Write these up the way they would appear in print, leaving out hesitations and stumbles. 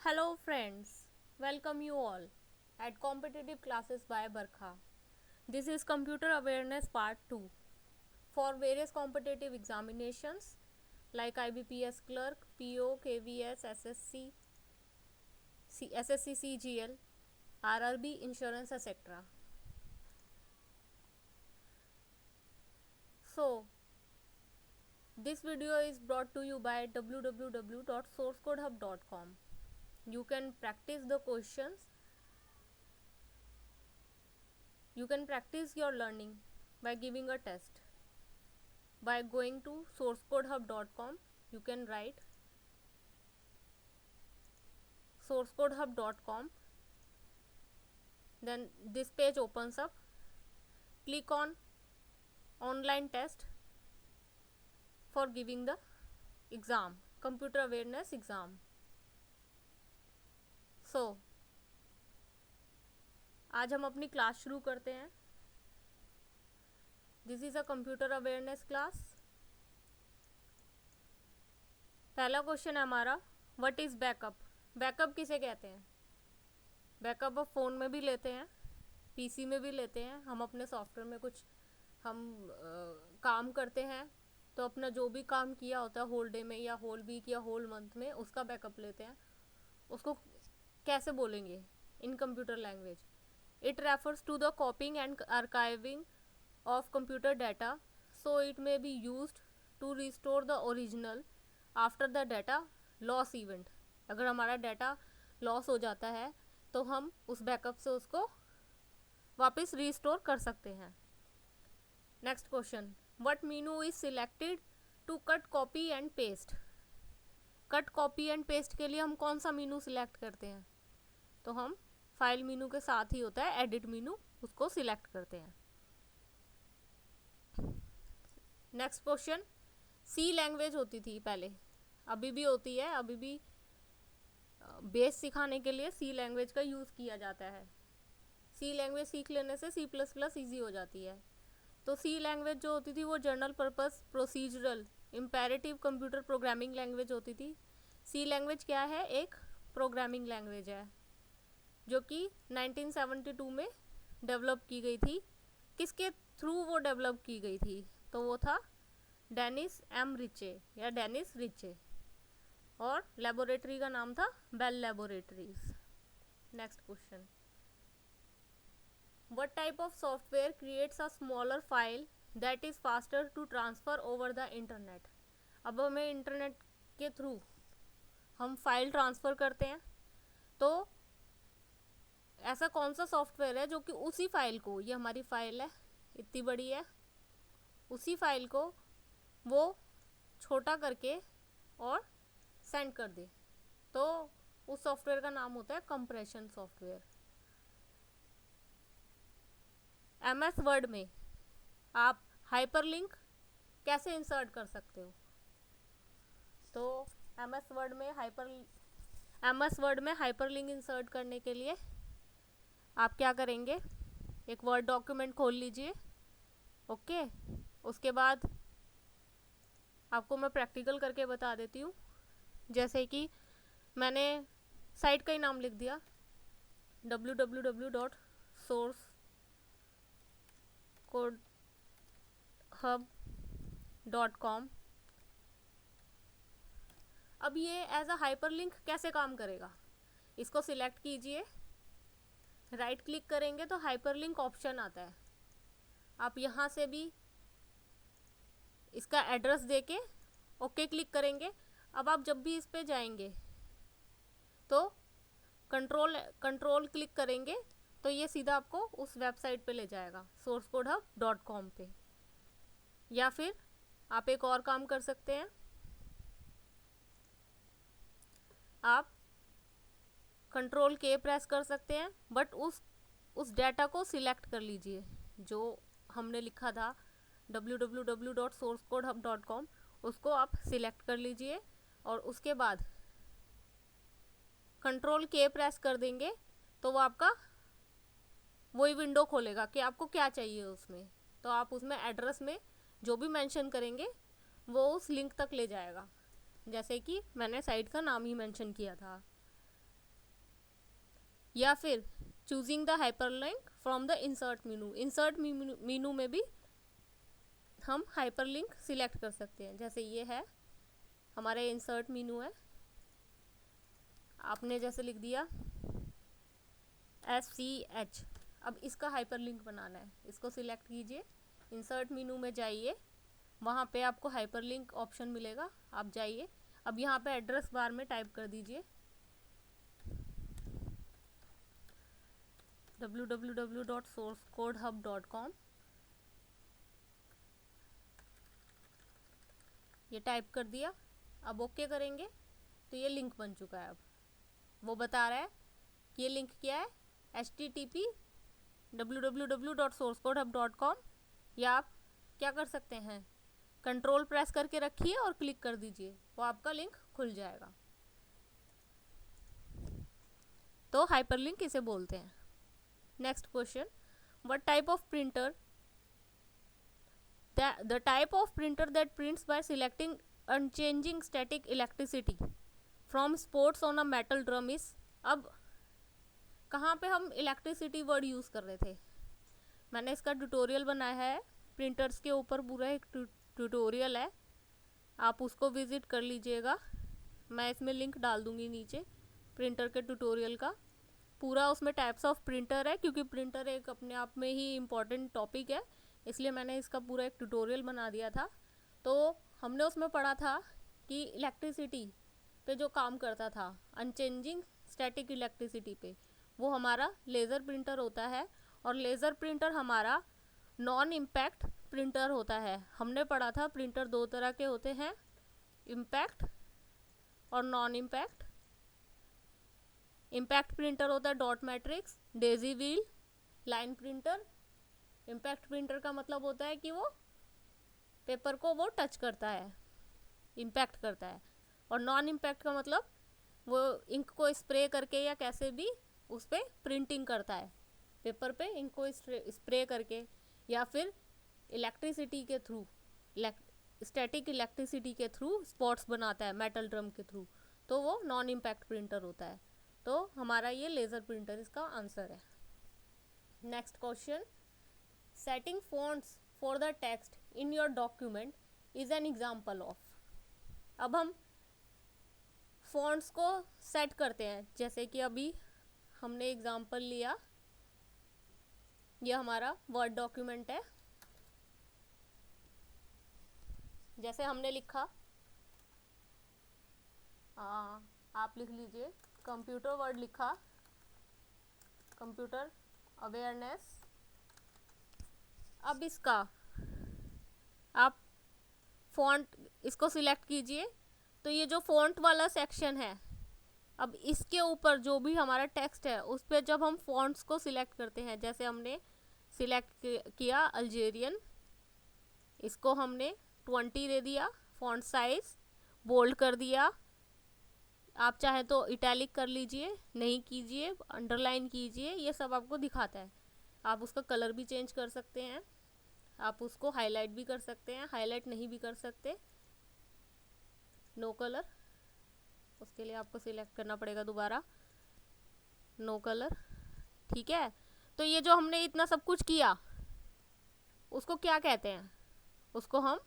Hello friends, welcome you all at Competitive Classes by Barkha. This is Computer Awareness Part 2 for various competitive examinations like IBPS Clerk, PO, KVS, SSC CGL, RRB, Insurance, etc. So, this video is brought to you by www.sourcecodehub.com. You can practice the questions. You can practice your learning by giving a test. By going to sourcecodehub.com, you can write sourcecodehub.com. Then this page opens up. Click on online test for giving the exam, computer awareness exam. So, आज हम अपनी class शुरू करते हैं. This is a computer awareness class. पहला question है हमारा, what is backup. Backup किसे कहते हैं. बैकअप आप फ़ोन में भी लेते हैं, पीसी में भी लेते हैं. हम अपने सॉफ्टवेयर में कुछ काम करते हैं तो अपना जो भी काम किया होता है होल डे में या होल वीक या होल मंथ में, उसका बैकअप लेते हैं. उसको कैसे बोलेंगे इन computer language. It refers to the copying and archiving of computer data, so it may be used to restore the original after the data loss event. अगर हमारा डाटा लॉस हो जाता है तो हम उस बैकअप से उसको वापस रिस्टोर कर सकते हैं. Next question, what menu is selected to cut copy and paste. Cut copy and paste के लिए हम कौन सा मेनू सिलेक्ट करते हैं. तो हम फाइल मेनू के साथ ही होता है एडिट मेनू, उसको सिलेक्ट करते हैं. नेक्स्ट क्वेश्चन, सी लैंग्वेज होती थी पहले, अभी भी होती है. अभी भी बेस सिखाने के लिए सी लैंग्वेज का यूज़ किया जाता है. सी लैंग्वेज सीख लेने से सी प्लस प्लस ईजी हो जाती है. तो सी लैंग्वेज जो होती थी वो general purpose procedural imperative computer programming language होती थी. सी लैंग्वेज क्या है, एक प्रोग्रामिंग लैंग्वेज है जो कि 1972 में डेवलप की गई थी. किसके थ्रू वो डेवलप की गई थी, तो वो था डेनिस एम रिचे या डेनिस रिचे, और लेबोरेटरी का नाम था Bell laboratories. Next question, what type of software creates a smaller file that is faster to transfer over the internet. अब हमें इंटरनेट के थ्रू हम फाइल ट्रांसफ़र करते हैं, तो ऐसा कौन सा सॉफ्टवेयर है जो कि उसी फाइल को, ये हमारी फाइल है इतनी बड़ी है, उसी फाइल को वो छोटा करके और सेंड कर दे. तो उस सॉफ्टवेयर का नाम होता है कंप्रेशन सॉफ्टवेयर. एमएस वर्ड में आप हाइपरलिंक कैसे इंसर्ट कर सकते हो. तो एमएस वर्ड में हाइपरलिंक इंसर्ट करने के लिए आप क्या करेंगे, एक वर्ड डॉक्यूमेंट खोल लीजिए. ओके, उसके बाद आपको मैं प्रैक्टिकल करके बता देती हूँ. जैसे कि मैंने साइट का ही नाम लिख दिया, www.sourcecodehub.com. अब ये एज अ हाइपरलिंक कैसे काम करेगा, इसको सिलेक्ट कीजिए, राइट क्लिक करेंगे तो हाइपरलिंक ऑप्शन आता है. आप यहाँ से भी इसका एड्रेस देके ओके क्लिक करेंगे. अब आप जब भी इस पे जाएंगे तो कंट्रोल क्लिक करेंगे तो ये सीधा आपको उस वेबसाइट पे ले जाएगा sourcecodehub.com पे. या फिर आप एक और काम कर सकते हैं, आप कंट्रोल के प्रेस कर सकते हैं, बट उस डाटा को सिलेक्ट कर लीजिए जो हमने लिखा था www.sourcecodehub.com, उसको आप सिलेक्ट कर लीजिए और उसके बाद कंट्रोल के प्रेस कर देंगे तो वो आपका वही विंडो खोलेगा कि आपको क्या चाहिए उसमें. तो आप उसमें एड्रेस में जो भी मेंशन करेंगे वो उस लिंक तक ले जाएगा, जैसे कि मैंने साइट का नाम ही मेंशन किया था. या फिर choosing the hyperlink from the insert menu. Insert मेनू में भी हम हाइपरलिंक सिलेक्ट कर सकते हैं। जैसे ये है हमारा इंसर्ट मेनू है, आपने जैसे लिख दिया SCH। अब इसका हाइपरलिंक बनाना है, इसको सिलेक्ट कीजिए, इंसर्ट मेनू में जाइए, वहाँ पे आपको हाइपरलिंक ऑप्शन मिलेगा, आप जाइए। अब यहाँ पे एड्रेस बार में टाइप कर दीजिए www.sourcecodehub.com। ये टाइप कर दिया, अब ओके करेंगे तो ये लिंक बन चुका है। अब वो बता रहा है कि ये लिंक क्या है, http www.sourcecodehub.com। या आप क्या कर सकते हैं, कंट्रोल प्रेस करके रखिए और क्लिक कर दीजिए, वो आपका लिंक खुल जाएगा। तो हाइपरलिंक इसे बोलते हैं। Next question, what type of printer the type of printer that prints by selecting unchanging static electricity from spots on a metal drum is। अब कहाँ पे हम इलेक्ट्रिसिटी वर्ड यूज़ कर रहे थे, मैंने इसका ट्यूटोरियल बनाया है, प्रिंटर्स के ऊपर पूरा एक ट्यूटोरियल है, आप उसको विज़िट कर लीजिएगा, मैं इसमें लिंक डाल दूँगी नीचे प्रिंटर के ट्यूटोरियल का पूरा। उसमें टाइप्स ऑफ प्रिंटर है, क्योंकि प्रिंटर एक अपने आप में ही इम्पॉर्टेंट टॉपिक है, इसलिए मैंने इसका पूरा एक ट्यूटोरियल बना दिया था। तो हमने उसमें पढ़ा था कि इलेक्ट्रिसिटी पे जो काम करता था, अनचेंजिंग स्टैटिक इलेक्ट्रिसिटी पे, वो हमारा लेज़र प्रिंटर होता है। और लेज़र प्रिंटर हमारा नॉन इम्पैक्ट प्रिंटर होता है। हमने पढ़ा था प्रिंटर दो तरह के होते हैं, इम्पैक्ट और नॉन इम्पैक्ट। इम्पैक्ट प्रिंटर होता है dot matrix, Daisy wheel, line printer. Impact printer का मतलब होता है कि वो पेपर को वो टच करता है, इम्पैक्ट करता है। और नॉन इम्पैक्ट का मतलब वो इंक को स्प्रे करके या कैसे भी उस पर प्रिंटिंग करता है, पेपर पे इंक को स्प्रे करके, या फिर इलेक्ट्रिसिटी के थ्रू, स्टैटिक इलेक्ट्रिसिटी के थ्रू स्पॉट्स बनाता है मेटल ड्रम के थ्रू, तो वो नॉन इम्पैक्ट प्रिंटर होता है। तो हमारा ये लेज़र प्रिंटर इसका आंसर है। Next question, setting fonts for the text in your document is an example of. अब हम fonts को सेट करते हैं, जैसे कि अभी हमने एग्जाम्पल लिया, यह हमारा वर्ड डॉक्यूमेंट है, जैसे हमने लिखा, आप लिख लीजिए कंप्यूटर वर्ड लिखा, कंप्यूटर अवेयरनेस। अब इसका आप फॉन्ट इसको सिलेक्ट कीजिए, तो ये जो फॉन्ट वाला सेक्शन है, अब इसके ऊपर जो भी हमारा टेक्स्ट है उस पर जब हम फॉन्ट्स को सिलेक्ट करते हैं, जैसे हमने सिलेक्ट किया अल्जेरियन, इसको हमने 20 दे दिया, फॉन्ट साइज बोल्ड कर दिया, आप चाहे तो इटैलिक कर लीजिए, नहीं कीजिए, अंडरलाइन कीजिए, ये सब आपको दिखाता है। आप उसका कलर भी चेंज कर सकते हैं, आप उसको हाईलाइट भी कर सकते हैं, हाईलाइट नहीं भी कर सकते, नो कलर, उसके लिए आपको सिलेक्ट करना पड़ेगा दोबारा, नो कलर, ठीक है। तो ये जो हमने इतना सब कुछ किया उसको क्या कहते हैं, उसको हम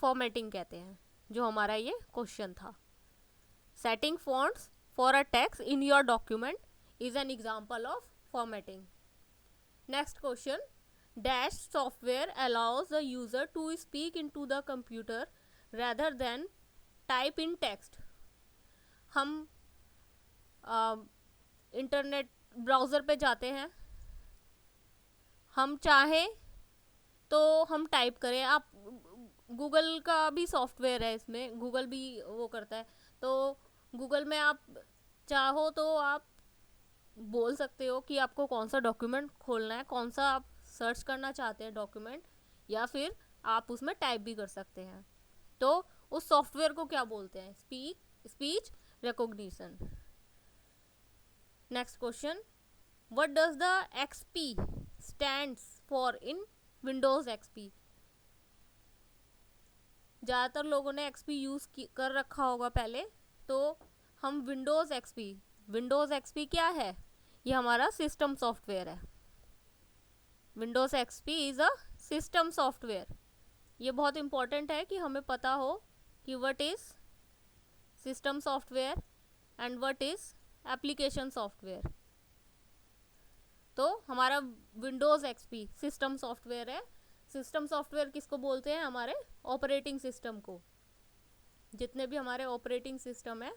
फॉर्मेटिंग कहते हैं, जो हमारा ये क्वेश्चन था। Setting fonts for a text in your document is an example of formatting. Next question, dash software allows the user to speak into the computer rather than type in text. हम internet browser पे जाते हैं, हम चाहें तो हम type करें, आप गूगल का भी सॉफ्टवेयर है, इसमें गूगल भी वो करता है, तो गूगल में आप चाहो तो आप बोल सकते हो कि आपको कौन सा डॉक्यूमेंट खोलना है, कौन सा आप सर्च करना चाहते हैं डॉक्यूमेंट, या फिर आप उसमें टाइप भी कर सकते हैं। तो उस सॉफ्टवेयर को क्या बोलते हैं, speech recognition. Next question, what does the XP stands for in Windows XP. ज़्यादातर लोगों ने एक्सपी यूज़ कर रखा होगा पहले, तो हम विंडोज़ एक्सपी विंडोज़ एक्सपी क्या है? ये हमारा सिस्टम सॉफ्टवेयर है। Windows XP is a system software. ये बहुत इंपॉर्टेंट है कि हमें पता हो कि what is system software and what is application software. तो हमारा विंडोज़ एक्सपी सिस्टम सॉफ्टवेयर है। सिस्टम सॉफ्टवेयर किसको बोलते हैं? हमारे ऑपरेटिंग सिस्टम को। जितने भी हमारे ऑपरेटिंग सिस्टम है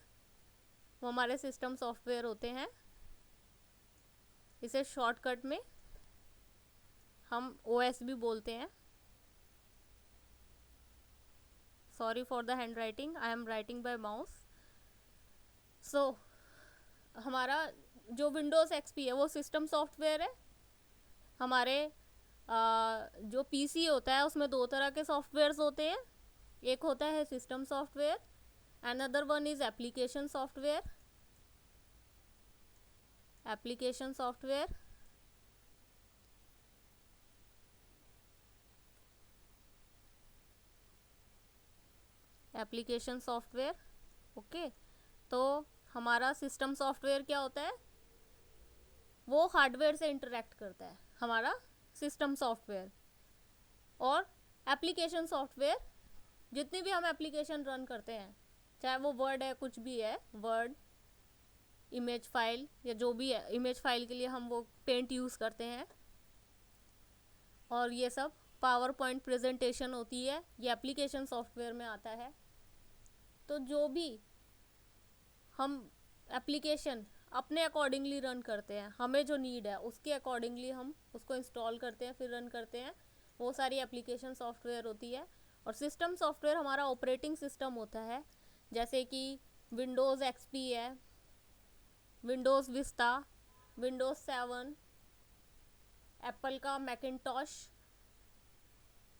वो हमारे सिस्टम सॉफ्टवेयर होते हैं। इसे शॉर्टकट में हम ओएस भी बोलते हैं। Sorry for the handwriting, I am writing by mouse. So हमारा जो विंडोज़ एक्सपी है वो सिस्टम सॉफ्टवेयर है। हमारे जो पीसी होता है उसमें दो तरह के सॉफ्टवेयर्स होते हैं। एक होता है system software, another one is application software. Application software application software okay. तो हमारा सिस्टम सॉफ्टवेयर क्या होता है? वो हार्डवेयर से इंटरेक्ट करता है, हमारा सिस्टम सॉफ्टवेयर। और एप्लीकेशन सॉफ्टवेयर, जितनी भी हम एप्लीकेशन रन करते हैं, चाहे वो वर्ड है, कुछ भी है, वर्ड, इमेज फाइल या जो भी है, इमेज फाइल के लिए हम वो पेंट यूज़ करते हैं, और ये सब पावर पॉइंट प्रेजेंटेशन होती है, ये एप्लीकेशन सॉफ्टवेयर में आता है। तो जो भी हम एप्लीकेशन अपने अकॉर्डिंगली रन करते हैं, हमें जो नीड है उसके अकॉर्डिंगली हम उसको इंस्टॉल करते हैं, फिर रन करते हैं, वो सारी एप्लीकेशन सॉफ्टवेयर होती है। और सिस्टम सॉफ्टवेयर हमारा ऑपरेटिंग सिस्टम होता है, जैसे कि विंडोज़ एक्सपी है, विंडोज़ विस्टा, विंडोज़ 7, एप्पल का मैकिन्टॉश,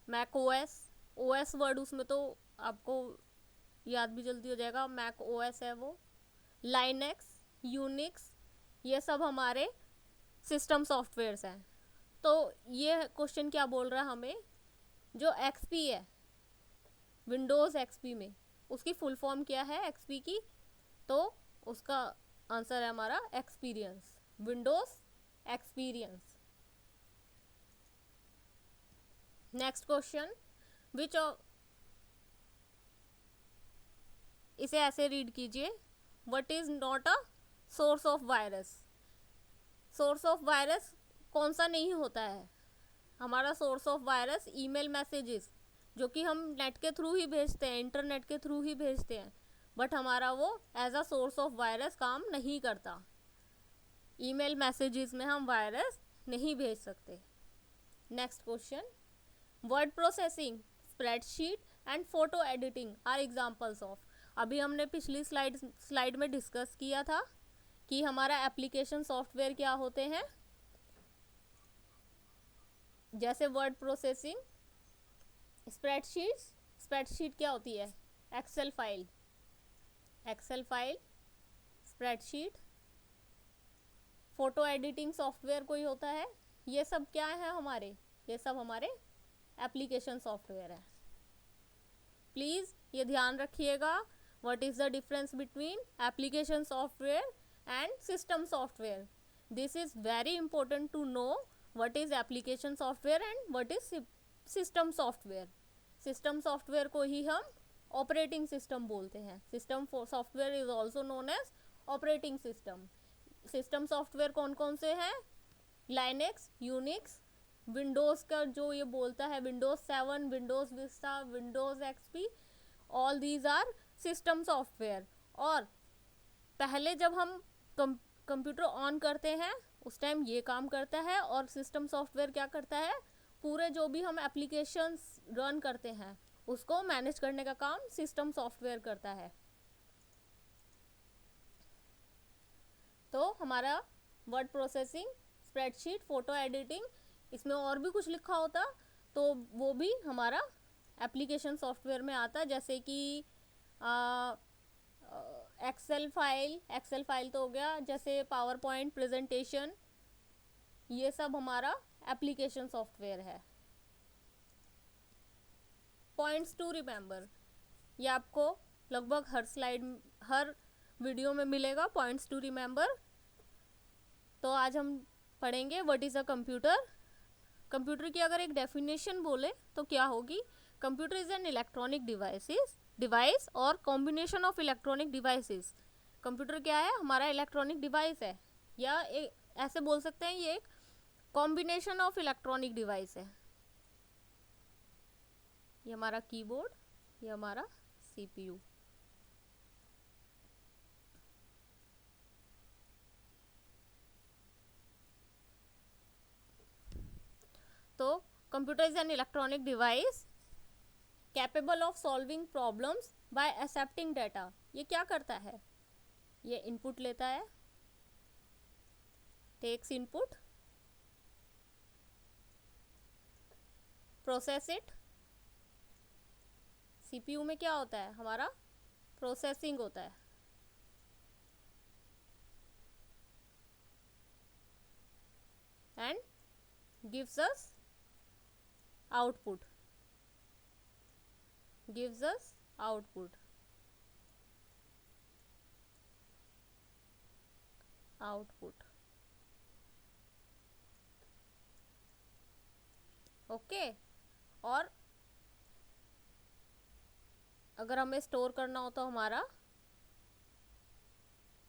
मैक ओएस। ओएस वर्ड उसमें तो आपको याद भी जल्दी हो जाएगा, मैक ओएस है वो। लाइनेक्स, यूनिक्स, ये सब हमारे सिस्टम सॉफ्टवेयर्स हैं। तो ये क्वेश्चन क्या बोल रहा है हमें? जो एक्सपी है विंडोज़ एक्सपी में, उसकी फुल फॉर्म क्या है एक्सपी की? तो उसका आंसर है हमारा experience, Windows experience. Next question, which इसे ऐसे रीड कीजिए, what is not a source of virus. Source of virus कौन सा नहीं होता है? हमारा source of virus email messages, जो कि हम नेट के थ्रू ही भेजते हैं, इंटरनेट के थ्रू ही भेजते हैं, बट हमारा वो as a source of virus काम नहीं करता। ईमेल मैसेजेस में हम वायरस नहीं भेज सकते। Next question, word processing, spreadsheet and photo editing are examples of. अभी हमने पिछली स्लाइड में डिस्कस किया था कि हमारा एप्लीकेशन सॉफ्टवेयर क्या होते हैं, जैसे वर्ड प्रोसेसिंग, स्प्रेडशीट क्या होती है? Excel file, spreadsheet. Photo editing software कोई होता है। ये सब क्या है हमारे? ये सब हमारे एप्लीकेशन सॉफ्टवेयर है। प्लीज़ ये ध्यान रखिएगा, what is the difference between application software and system software. This is very important to know what is application software and what is system software. System software को ही हम ऑपरेटिंग सिस्टम बोलते हैं। System software is also known as operating system. System software कौन कौन से हैं? Linux, Unix, Windows का जो ये बोलता है, Windows 7, Windows Vista, Windows XP, all these are system software. और पहले जब हम कंप्यूटर ऑन करते हैं उस टाइम ये काम करता है, और सिस्टम सॉफ्टवेयर क्या करता है? पूरे जो भी हम एप्लीकेशंस रन करते हैं उसको मैनेज करने का काम सिस्टम सॉफ्टवेयर करता है। तो हमारा word processing, spreadsheet, photo editing, इसमें और भी कुछ लिखा होता तो वो भी हमारा एप्लीकेशन सॉफ्टवेयर में आता, जैसे कि एक्सेल फाइल तो हो गया, जैसे पावर पॉइंट प्रेजेंटेशन, ये सब हमारा एप्लीकेशन सॉफ्टवेयर है। पॉइंट्स टू रिमेंबर, ये आपको लगभग हर वीडियो में मिलेगा पॉइंट्स टू रिमेंबर। तो आज हम पढ़ेंगे what is a computer. Computer की अगर एक डेफिनेशन बोले तो क्या होगी? Computer is an electronic device और combination of electronic devices. Computer क्या है? हमारा इलेक्ट्रॉनिक डिवाइस है, या ऐसे बोल सकते हैं ये एक कॉम्बिनेशन ऑफ इलेक्ट्रॉनिक डिवाइस है। ये हमारा कीबोर्ड, ये हमारा सीपीयू। तो computer is an electronic device capable of solving problems by accepting data. ये क्या करता है? ये इनपुट लेता है, takes input, process it. CPU में क्या होता है? हमारा प्रोसेसिंग होता है, and gives us output, output. Okay. और अगर हमें स्टोर करना हो तो हमारा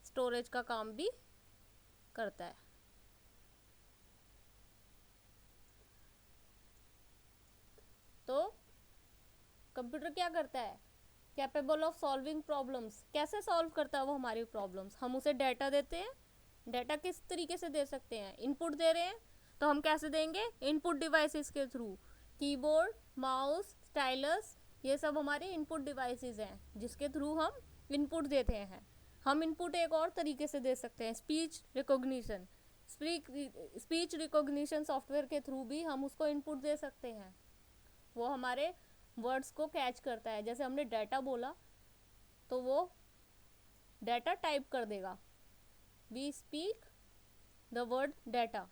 स्टोरेज का काम भी करता है। तो कंप्यूटर क्या करता है? Capable of solving problems. कैसे सॉल्व करता है वो हमारी प्रॉब्लम्स? हम उसे डाटा देते हैं। डाटा किस तरीके से दे सकते हैं? इनपुट दे रहे हैं तो हम कैसे देंगे? इनपुट डिवाइसेस के थ्रू। कीबोर्ड, माउस, स्टाइलस, ये सब हमारे इनपुट डिवाइसेस हैं जिसके थ्रू हम इनपुट देते हैं। हम इनपुट एक और तरीके से दे सकते हैं, speech recognition. Speech recognition software के थ्रू भी हम उसको इनपुट दे सकते हैं। वो हमारे वर्ड्स को कैच करता है। जैसे हमने डाटा बोला तो वो डाटा टाइप कर देगा। We speak the word data,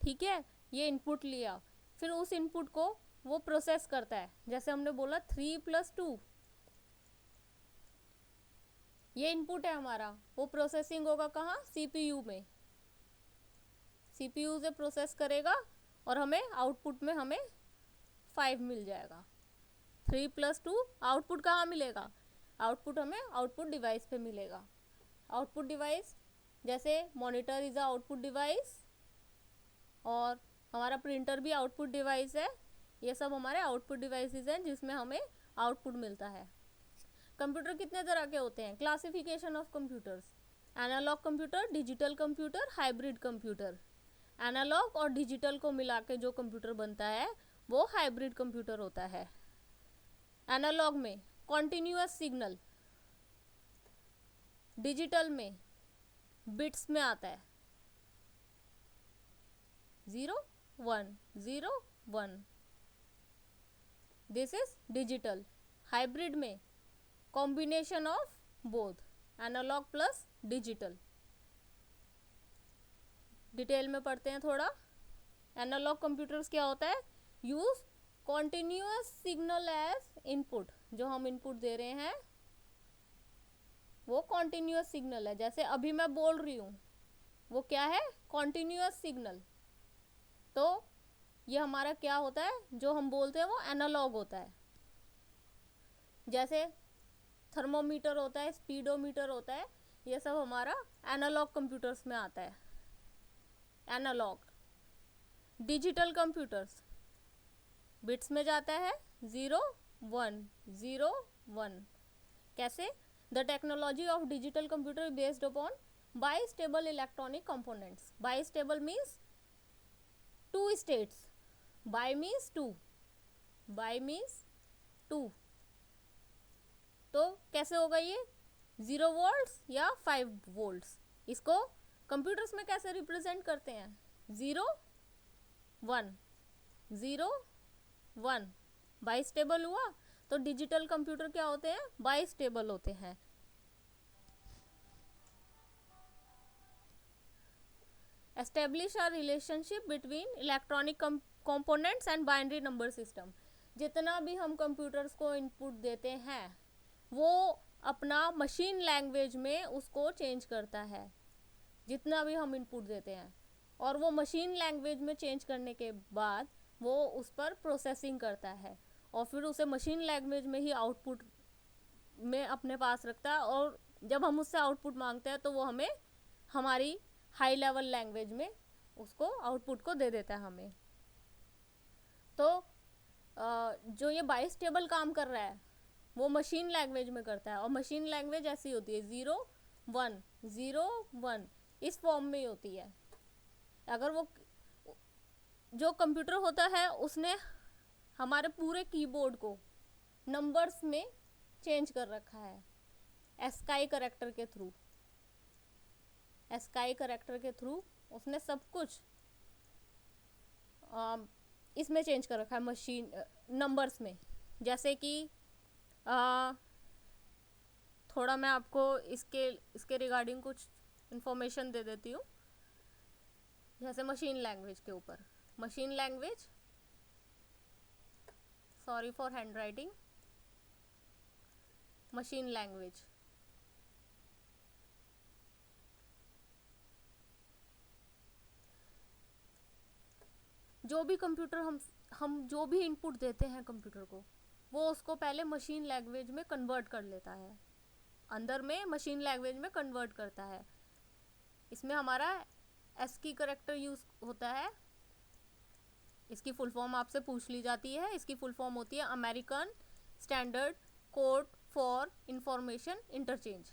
ठीक है? ये इनपुट लिया, फिर उस इनपुट को वो प्रोसेस करता है। जैसे हमने बोला 3+2, ये इनपुट है हमारा। वो प्रोसेसिंग होगा कहाँ? सीपीयू में। सीपीयू से प्रोसेस करेगा और हमें आउटपुट में हमें 5 मिल जाएगा। 3+2 आउटपुट कहाँ मिलेगा? आउटपुट हमें आउटपुट डिवाइस पे मिलेगा। आउटपुट डिवाइस जैसे monitor is a output device, और हमारा प्रिंटर भी आउटपुट डिवाइस है। ये सब हमारे आउटपुट डिवाइसेस हैं जिसमें हमें आउटपुट मिलता है। कंप्यूटर कितने तरह के होते हैं? Classification of computers: analog computer, digital computer, hybrid computer. Analog और डिजिटल को मिला के जो कंप्यूटर बनता है वो हाइब्रिड कंप्यूटर होता है। एनालॉग में कॉन्टिन्यूअस सिग्नल, डिजिटल में बिट्स में आता है, 0 1 0 1। This is digital. हाइब्रिड में combination of both, analog plus digital. Detail में पढ़ते हैं थोड़ा। एनालॉग कंप्यूटर्स क्या होता है? Use continuous signal as input. जो हम इनपुट दे रहे हैं वो कॉन्टिन्यूअस सिग्नल है। जैसे अभी मैं बोल रही हूँ, वो क्या है? Continuous signal. तो ये हमारा क्या होता है? जो हम बोलते हैं वो एनालॉग होता है। जैसे थर्मोमीटर होता है, स्पीडोमीटर होता है, ये सब हमारा एनालॉग कंप्यूटर्स में आता है। एनालॉग। डिजिटल कंप्यूटर्स बिट्स में जाता है, 0 1 0 1। कैसे? The technology of digital computer based upon bistable electronic components. Bistable means 2 states. By means 2, by means 2। तो कैसे होगा ये? 0 वोल्ट्स या 5 वोल्ट्स। इसको कंप्यूटर्स में कैसे रिप्रेजेंट करते हैं? 0 1 0 1। बाइस्टेबल हुआ। तो डिजिटल कंप्यूटर क्या होते हैं? बाइस्टेबल होते हैं। Establish a relationship between electronic components and binary number system. जितना भी हम कंप्यूटर्स को इनपुट देते हैं वो अपना मशीन लैंग्वेज में उसको चेंज करता है जितना भी हम इनपुट देते हैं, और वो मशीन लैंग्वेज में चेंज करने के बाद वो उस पर प्रोसेसिंग करता है और फिर उसे मशीन लैंग्वेज में ही आउटपुट में अपने पास रखता है, और जब हम उससे आउटपुट मांगते हैं तो वो हमें हमारी हाई लेवल लैंग्वेज में उसको आउटपुट को दे देता है हमें। तो जो ये बाइस टेबल काम कर रहा है वो मशीन लैंग्वेज में करता है, और मशीन लैंग्वेज ऐसी होती है 0 1 इस फॉर्म में ही होती है। अगर वो जो कंप्यूटर होता है उसने हमारे पूरे कीबोर्ड को नंबर्स में चेंज कर रखा है एस्काई करैक्टर के थ्रू। एस्काई करैक्टर के थ्रू उसने सब कुछ इसमें चेंज कर रखा है मशीन नंबर्स में। जैसे कि थोड़ा मैं आपको इसके रिगार्डिंग कुछ इंफॉर्मेशन दे देती हूँ। जैसे मशीन लैंग्वेज के ऊपर, machine language, sorry for hand writing, machine language जो भी कंप्यूटर हम जो भी इनपुट देते हैं कंप्यूटर को, वो उसको पहले मशीन लैंग्वेज में कन्वर्ट कर लेता है, अंदर में मशीन लैंग्वेज में कन्वर्ट करता है। इसमें हमारा एस्की करैक्टर यूज होता है। इसकी फुल फॉर्म आपसे पूछ ली जाती है। इसकी फुल फॉर्म होती है American standard code for information interchange.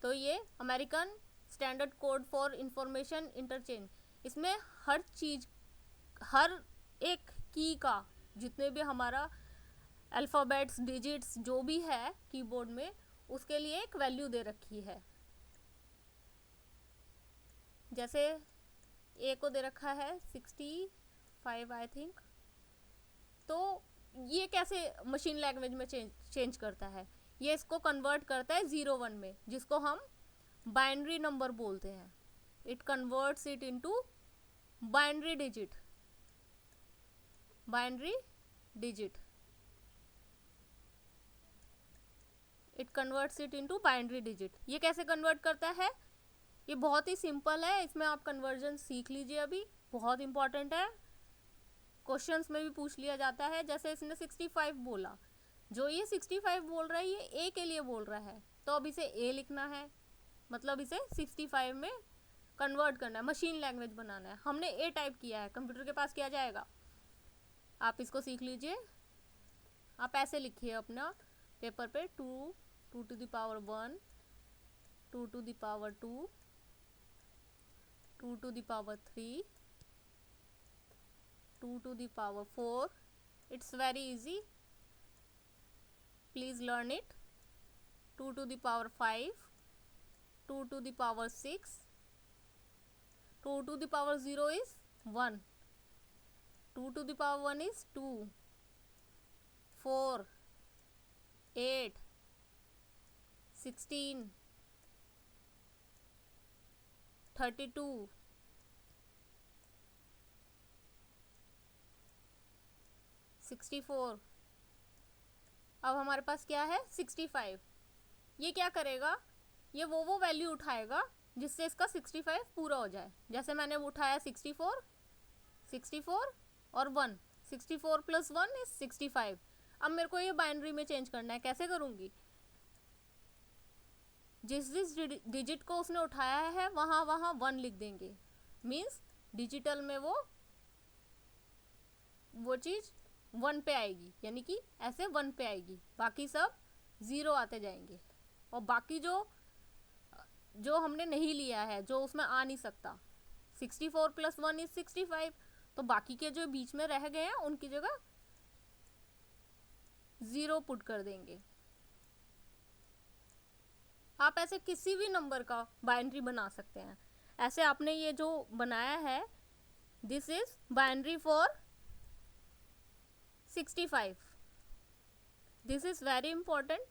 तो ये American standard code for information interchange, इसमें हर चीज़, हर एक की का, जितने भी हमारा अल्फ़ाबेट्स डिजिट्स जो भी है कीबोर्ड में, उसके लिए एक वैल्यू दे रखी है। जैसे ए को दे रखा है 65 आई थिंक। तो ये कैसे मशीन लैंग्वेज में चेंज करता है, ये इसको कन्वर्ट करता है 0 1 में, जिसको हम बाइनरी नंबर बोलते हैं। It converts it into binary digit, binary digit, it converts it into binary digit. ये कैसे कन्वर्ट करता है, ये बहुत ही सिंपल है। इसमें आप कन्वर्जन सीख लीजिए, अभी बहुत इंपॉर्टेंट है, क्वेश्चंस में भी पूछ लिया जाता है। जैसे इसने 65 बोला, जो ये 65 बोल रहा है ये ए के लिए बोल रहा है, तो अब इसे ए लिखना है, मतलब इसे 65 में कन्वर्ट करना है, मशीन लैंग्वेज बनाना है। हमने ए टाइप किया है, कंप्यूटर के पास क्या जाएगा, आप इसको सीख लीजिए। आप ऐसे लिखिए अपना पेपर पे 2 2 to the power 1, 2 to the power 2, 2 to the power 3, 2 to the power 4. It's very easy, please learn it. 2 to the power 5, 2 to the power 6, 2 to the power 0 is 1, 2 to the power 1 is 2, 4, 8, 16, 32, 64। अब हमारे पास क्या है 65। ये क्या करेगा, ये वो value उठाएगा जिससे इसका 65 पूरा हो जाए। जैसे मैंने उठाया 64, 64 और 1, 64 + 1 is 65। अब मेरे को ये बाइनरी में चेंज करना है, कैसे करूँगी, जिस डिजिट को उसने उठाया है वहाँ 1 लिख देंगे, मीन्स डिजिटल में वो चीज़ 1 पे आएगी, यानी कि ऐसे 1 पे आएगी, बाकी सब 0 आते जाएंगे। और बाकी जो हमने नहीं लिया है, जो उसमें आ नहीं सकता, 64 + 1 is 65, तो बाकी के जो बीच में रह गए हैं उनकी जगह 0 पुट कर देंगे। आप ऐसे किसी भी नंबर का बाइनरी बना सकते हैं। ऐसे आपने ये जो बनाया है, this is binary for 65, this is very important.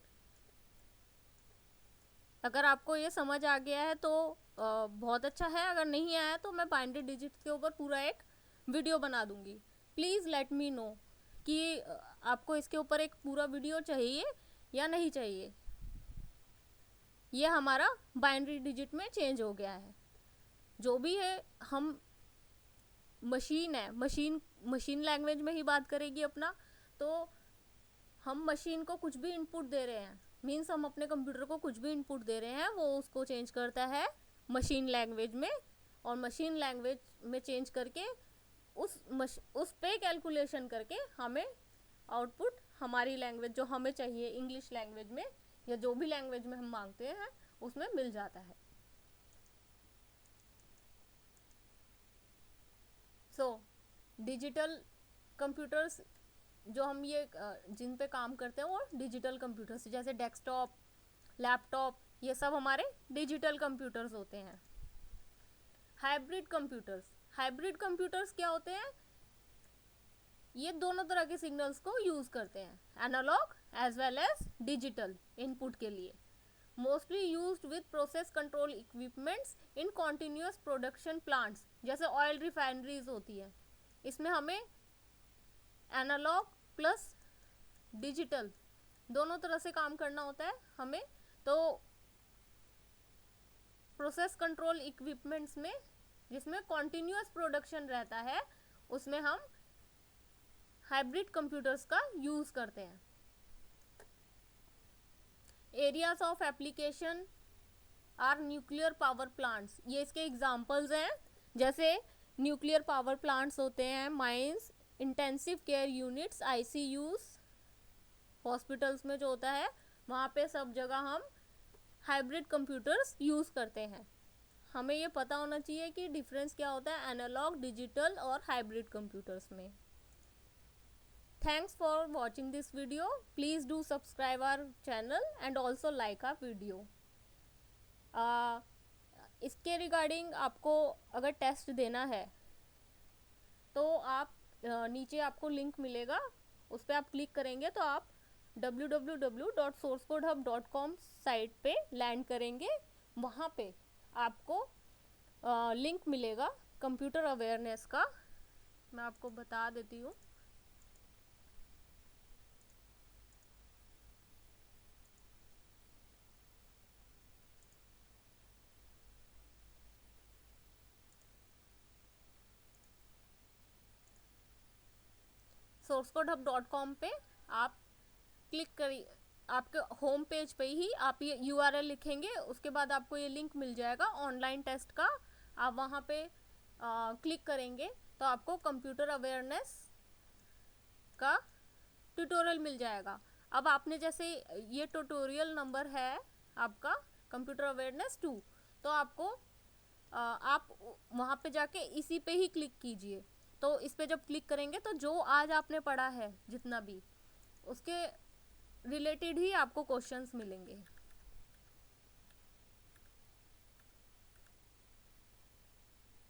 अगर आपको ये समझ आ गया है तो बहुत अच्छा है, अगर नहीं आया तो मैं बाइनरी डिजिट्स के ऊपर पूरा एक वीडियो बना दूंगी। प्लीज़ लेट मी नो कि आपको इसके ऊपर एक पूरा वीडियो चाहिए या नहीं चाहिए। ये हमारा बाइनरी डिजिट में चेंज हो गया है। जो भी है, हम मशीन है, मशीन लैंग्वेज में ही बात करेगी अपना, तो हम मशीन को कुछ भी इनपुट दे रहे हैं, मीन्स हम अपने कंप्यूटर को कुछ भी इनपुट दे रहे हैं, वो उसको चेंज करता है मशीन लैंग्वेज में, और मशीन लैंग्वेज में चेंज करके उस पे कैलकुलेशन करके हमें आउटपुट हमारी लैंग्वेज जो हमें चाहिए, इंग्लिश लैंग्वेज में या जो भी लैंग्वेज में हम मांगते हैं, उसमें मिल जाता है। सो डिजिटल कंप्यूटर्स जो हम ये जिन पे काम करते हैं वो डिजिटल कंप्यूटर्स, जैसे डेस्कटॉप, लैपटॉप, ये सब हमारे डिजिटल कंप्यूटर्स होते हैं। हाइब्रिड कंप्यूटर्स क्या होते हैं? ये दोनों तरह के सिग्नल्स को यूज करते हैं, analog as well as digital input के लिए। Mostly used with process control equipments in continuous production plants, जैसे ऑयल रिफाइनरीज होती है, इसमें हमें एनालॉग प्लस डिजिटल दोनों तरह से काम करना होता है हमें। तो प्रोसेस कंट्रोल इक्विपमेंट्स में जिसमें कॉन्टिन्यूस प्रोडक्शन रहता है, उसमें हम हाइब्रिड कंप्यूटर्स का यूज करते हैं। Areas of application are nuclear power plants, ये इसके एग्जांपल्स हैं। जैसे न्यूक्लियर पावर प्लांट्स होते हैं, mines, intensive care units, ICUs, hospitals में जो होता है वहाँ पे सब जगह हम हाइब्रिड कंप्यूटर्स यूज़ करते हैं। हमें ये पता होना चाहिए कि डिफरेंस क्या होता है एनालॉग, डिजिटल और हाइब्रिड कंप्यूटर्स में। Thanks for watching this video. Please do subscribe our channel and also like our video. इसके रिगार्डिंग आपको अगर टेस्ट देना है तो आप नीचे आपको लिंक मिलेगा, उस पर आप क्लिक करेंगे तो आप www.sourcecodehub.com साइट पे लैंड करेंगे। वहाँ पे आपको लिंक मिलेगा कंप्यूटर अवेयरनेस का, मैं आपको बता देती हूँ। sourcecodehub.com पे आप क्लिक करिए, आपके होम पेज पे ही आप ये URL लिखेंगे, उसके बाद आपको ये लिंक मिल जाएगा ऑनलाइन टेस्ट का। आप वहाँ पे क्लिक करेंगे तो आपको कंप्यूटर अवेयरनेस का ट्यूटोरियल मिल जाएगा। अब आपने जैसे ये ट्यूटोरियल नंबर है आपका कंप्यूटर अवेयरनेस 2, तो आपको आप वहाँ पे जाके इसी पे ही क्लिक कीजिए। तो इस पे जब क्लिक करेंगे तो जो आज आपने पढ़ा है जितना भी, उसके रिलेटेड ही आपको क्वेश्चंस मिलेंगे।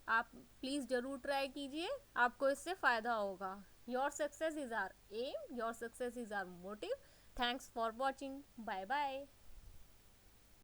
आप प्लीज़ ज़रूर ट्राई कीजिए, आपको इससे फ़ायदा होगा। Your success is our aim, your success is our motive. Thanks for watching, bye bye.